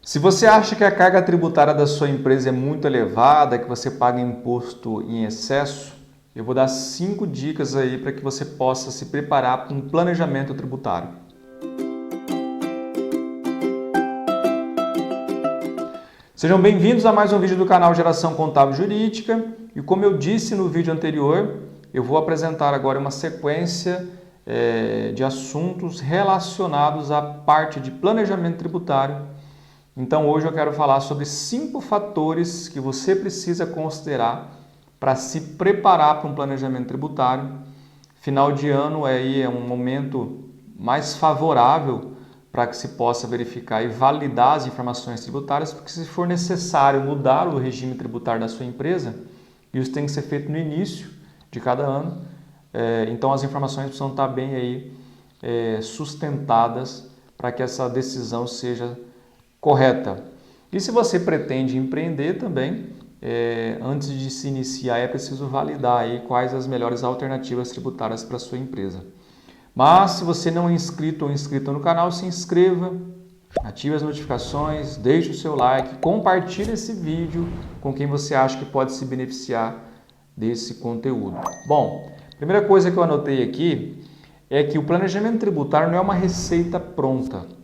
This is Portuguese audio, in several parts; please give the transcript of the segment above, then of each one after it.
Se você acha que a carga tributária da sua empresa é muito elevada, que você paga imposto em excesso, eu vou dar 5 dicas aí para que você possa se preparar para um planejamento tributário. Sejam bem-vindos a mais um vídeo do canal Geração Contábil Jurídica e como eu disse no vídeo anterior, eu vou apresentar agora uma sequência de assuntos relacionados à parte de planejamento tributário. Então hoje eu quero falar sobre 5 fatores que você precisa considerar para se preparar para um planejamento tributário. Final de ano aí é um momento mais favorável para que se possa verificar e validar as informações tributárias, porque se for necessário mudar o regime tributário da sua empresa, isso tem que ser feito no início de cada ano, então as informações precisam estar bem aí sustentadas para que essa decisão seja correta. E se você pretende empreender também, antes de se iniciar é preciso validar aí quais as melhores alternativas tributárias para a sua empresa. Mas se você não é inscrito ou inscrita no canal, se inscreva, ative as notificações, deixe o seu like, compartilhe esse vídeo com quem você acha que pode se beneficiar desse conteúdo. Bom, a primeira coisa que eu anotei aqui é que o planejamento tributário não é uma receita pronta.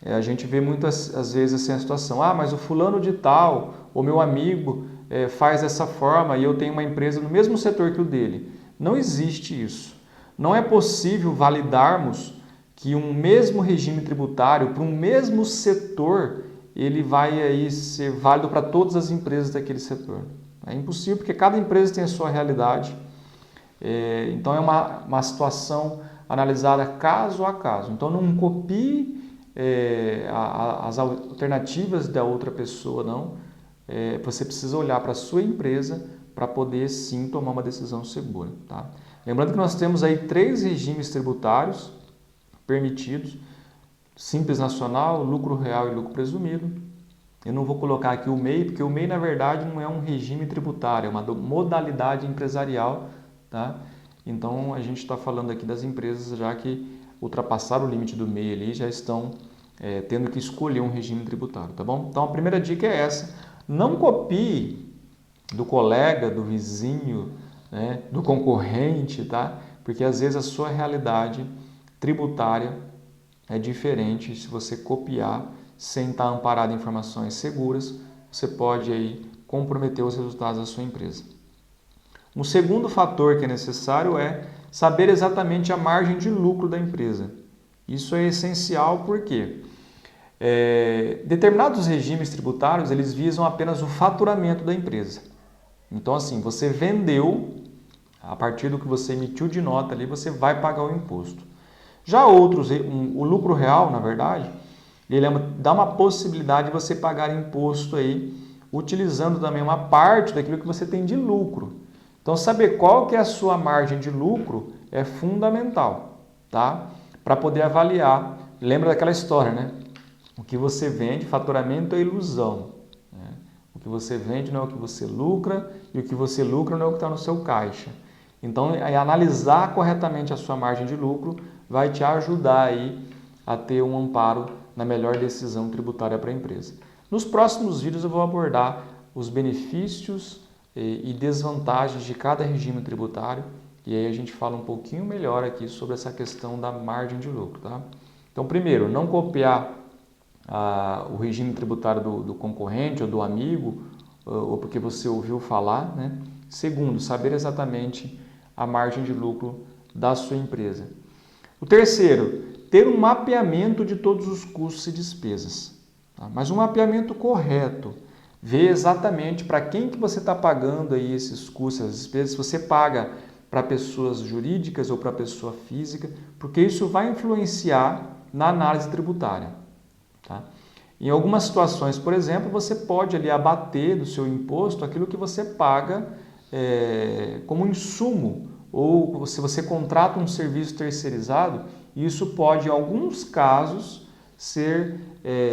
A gente vê muitas às vezes assim a situação, mas o fulano de tal, ou meu amigo faz dessa forma e eu tenho uma empresa no mesmo setor que o dele. Não existe isso. Não é possível validarmos que um mesmo regime tributário para um mesmo setor, ele vai aí ser válido para todas as empresas daquele setor. É impossível porque cada empresa tem a sua realidade. Então é uma situação analisada caso a caso. Então não copie as alternativas da outra pessoa, não. Você precisa olhar para a sua empresa para poder sim tomar uma decisão segura. Tá? Lembrando que nós temos aí 3 regimes tributários permitidos: Simples Nacional, Lucro Real e Lucro Presumido. Eu não vou colocar aqui o MEI, porque o MEI na verdade não é um regime tributário, é uma modalidade empresarial. Tá? Então a gente está falando aqui das empresas já que ultrapassaram o limite do MEI ali, já estão tendo que escolher um regime tributário, tá bom? Então a primeira dica é essa: não copie do colega, do vizinho, né, do concorrente, tá? Porque às vezes a sua realidade tributária é diferente. Se você copiar sem estar amparado em informações seguras, você pode aí comprometer os resultados da sua empresa. Um segundo fator que é necessário é saber exatamente a margem de lucro da empresa. Isso é essencial porque determinados regimes tributários eles visam apenas o faturamento da empresa. Então assim, você vendeu, a partir do que você emitiu de nota ali, você vai pagar o imposto. Já outros, o lucro real, na verdade, ele dá uma possibilidade de você pagar imposto aí, utilizando também uma parte daquilo que você tem de lucro. Então, saber qual que é a sua margem de lucro é fundamental, tá? Para poder avaliar. Lembra daquela história, né? O que você vende, faturamento é ilusão. Né? O que você vende não é o que você lucra e o que você lucra não é o que está no seu caixa. Então, analisar corretamente a sua margem de lucro vai te ajudar aí a ter um amparo na melhor decisão tributária para a empresa. Nos próximos vídeos eu vou abordar os benefícios e desvantagens de cada regime tributário e aí a gente fala um pouquinho melhor aqui sobre essa questão da margem de lucro. Tá? Então, primeiro, não copiar o regime tributário do concorrente ou do amigo ou porque você ouviu falar. Né? Segundo, saber exatamente a margem de lucro da sua empresa. O terceiro, ter um mapeamento de todos os custos e despesas, tá? Mas um mapeamento correto. Ver exatamente para quem que você está pagando aí esses custos, as despesas, se você paga para pessoas jurídicas ou para pessoa física, porque isso vai influenciar na análise tributária. Tá? Em algumas situações, por exemplo, você pode ali abater do seu imposto aquilo que você paga como insumo, ou se você contrata um serviço terceirizado, isso pode, em alguns casos, ser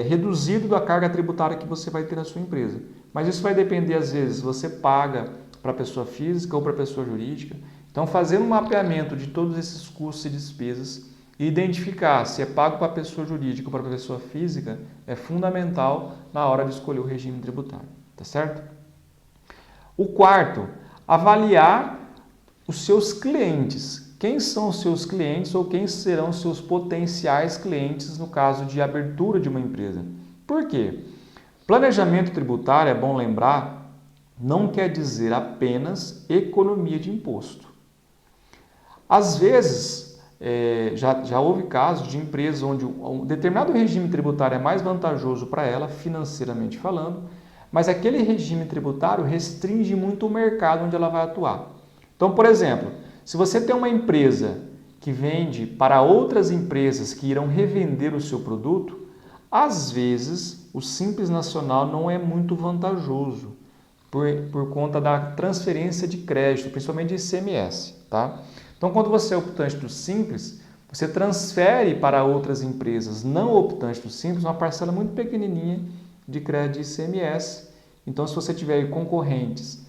reduzido da carga tributária que você vai ter na sua empresa. Mas isso vai depender, às vezes, se você paga para pessoa física ou para pessoa jurídica. Então, fazer um mapeamento de todos esses custos e despesas, identificar se é pago para pessoa jurídica ou para pessoa física é fundamental na hora de escolher o regime tributário, tá certo? O quarto, avaliar os seus clientes. Quem são os seus clientes ou quem serão os seus potenciais clientes no caso de abertura de uma empresa? Por quê? Planejamento tributário, é bom lembrar, não quer dizer apenas economia de imposto. Às vezes, já houve casos de empresas onde um determinado regime tributário é mais vantajoso para ela, financeiramente falando, mas aquele regime tributário restringe muito o mercado onde ela vai atuar. Então, por exemplo, se você tem uma empresa que vende para outras empresas que irão revender o seu produto, às vezes o Simples Nacional não é muito vantajoso por conta da transferência de crédito, principalmente de ICMS, tá? Então, quando você é optante do Simples, você transfere para outras empresas não optantes do Simples uma parcela muito pequenininha de crédito de ICMS. Então, se você tiver concorrentes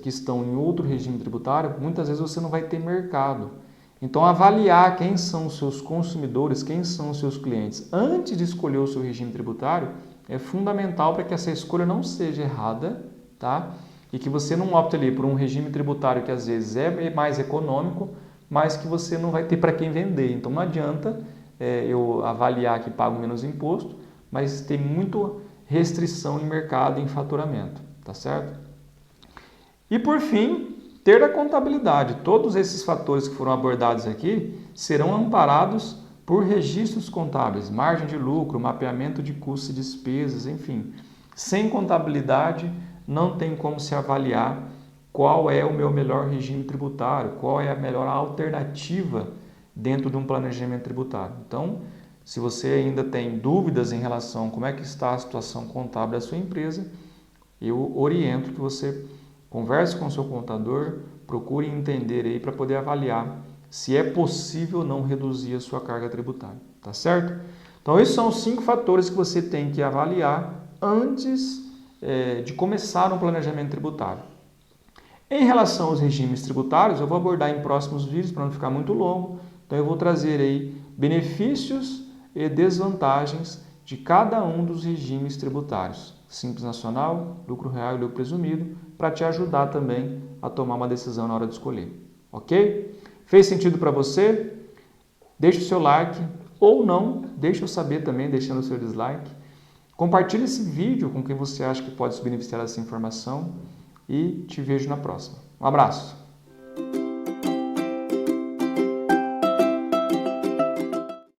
que estão em outro regime tributário, muitas vezes você não vai ter mercado. Então, avaliar quem são os seus consumidores, quem são os seus clientes, antes de escolher o seu regime tributário, é fundamental para que essa escolha não seja errada, tá? E que você não opte ali por um regime tributário que às vezes é mais econômico, mas que você não vai ter para quem vender. Então, não adianta eu avaliar que pago menos imposto, mas tem muita restrição em mercado e em faturamento, tá certo? E por fim, ter a contabilidade. Todos esses fatores que foram abordados aqui serão amparados por registros contábeis, margem de lucro, mapeamento de custos e despesas, enfim. Sem contabilidade, não tem como se avaliar qual é o meu melhor regime tributário, qual é a melhor alternativa dentro de um planejamento tributário. Então, se você ainda tem dúvidas em relação a como é que está a situação contábil da sua empresa, eu oriento que você converse com o seu contador, procure entender aí para poder avaliar se é possível ou não reduzir a sua carga tributária, tá certo? Então, esses são os 5 fatores que você tem que avaliar antes de começar um planejamento tributário. Em relação aos regimes tributários, eu vou abordar em próximos vídeos para não ficar muito longo, então eu vou trazer aí benefícios e desvantagens de cada um dos regimes tributários, Simples Nacional, lucro real e lucro presumido, para te ajudar também a tomar uma decisão na hora de escolher, ok? Fez sentido para você? Deixe o seu like ou não, deixe eu saber também, deixando o seu dislike. Compartilhe esse vídeo com quem você acha que pode se beneficiar dessa informação e te vejo na próxima. Um abraço!